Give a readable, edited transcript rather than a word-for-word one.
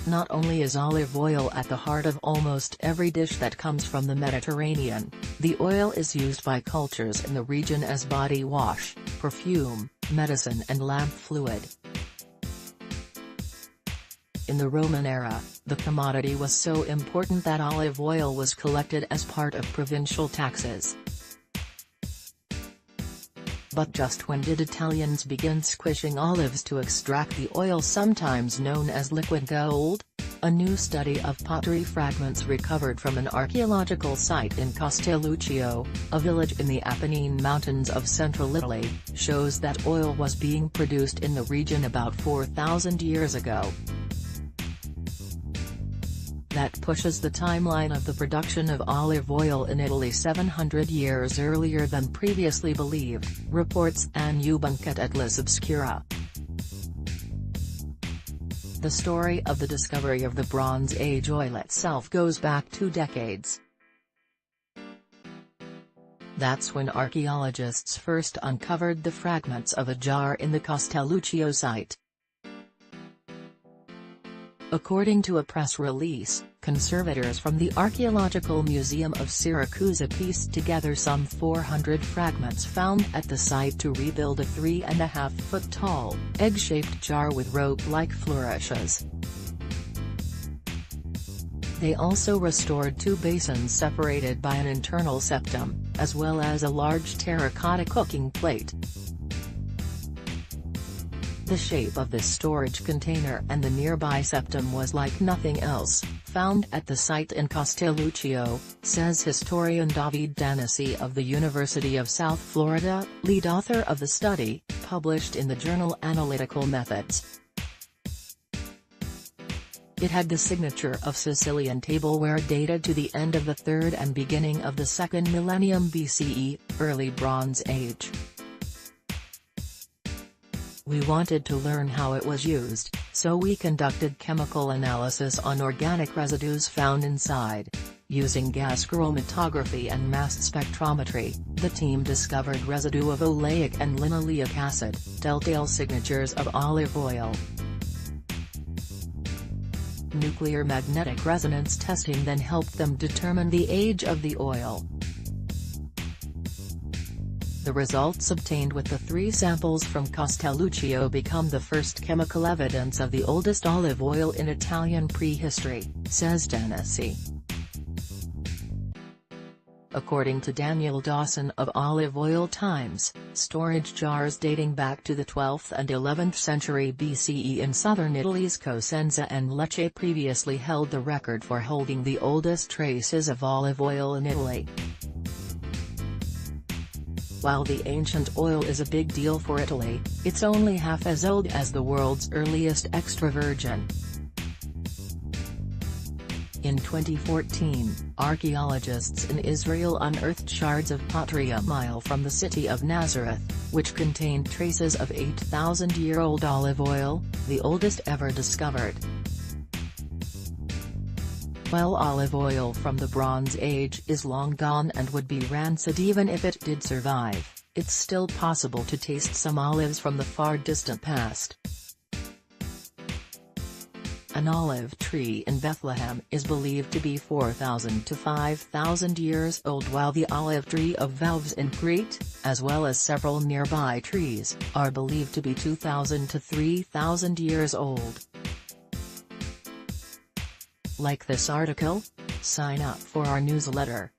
Not only is olive oil at the heart of almost every dish that comes from the Mediterranean, the oil is used by cultures in the region as body wash, perfume, medicine and lamp fluid. In the Roman era, the commodity was so important that olive oil was collected as part of provincial taxes. But just when did Italians begin squishing olives to extract the oil sometimes known as liquid gold? A new study of pottery fragments recovered from an archaeological site in Castelluccio, a village in the Apennine Mountains of central Italy, shows that oil was being produced in the region about 4,000 years ago. That pushes the timeline of the production of olive oil in Italy 700 years earlier than previously believed, reports Anne Bunket at Atlas Obscura. The story of the discovery of the Bronze Age oil itself goes back 2 decades. That's when archaeologists first uncovered the fragments of a jar in the Castelluccio site. According to a press release, conservators from the Archaeological Museum of Syracuse pieced together some 400 fragments found at the site to rebuild a 3.5-foot-tall, egg-shaped jar with rope-like flourishes. They also restored 2 basins separated by an internal septum, as well as a large terracotta cooking plate. The shape of this storage container and the nearby septum was like nothing else found at the site in Castelluccio, says historian David Danesi of the University of South Florida, lead author of the study, published in the journal Analytical Methods. It had the signature of Sicilian tableware dated to the end of the 3rd and beginning of the 2nd millennium BCE, early Bronze Age. We wanted to learn how it was used, so we conducted chemical analysis on organic residues found inside. Using gas chromatography and mass spectrometry, the team discovered residue of oleic and linoleic acid, telltale signatures of olive oil. Nuclear magnetic resonance testing then helped them determine the age of the oil. The results obtained with the 3 samples from Castelluccio become the first chemical evidence of the oldest olive oil in Italian prehistory, says Danesi. According to Daniel Dawson of Olive Oil Times, storage jars dating back to the 12th and 11th century BCE in southern Italy's Cosenza and Lecce previously held the record for holding the oldest traces of olive oil in Italy. While the ancient oil is a big deal for Italy, it's only half as old as the world's earliest extra virgin. In 2014, archaeologists in Israel unearthed shards of pottery a mile from the city of Nazareth, which contained traces of 8,000-year-old olive oil, the oldest ever discovered. While olive oil from the Bronze Age is long gone and would be rancid even if it did survive, it's still possible to taste some olives from the far distant past. An olive tree in Bethlehem is believed to be 4,000 to 5,000 years old, while the olive tree of Valves in Crete, as well as several nearby trees, are believed to be 2,000 to 3,000 years old. Like this article? Sign up for our newsletter.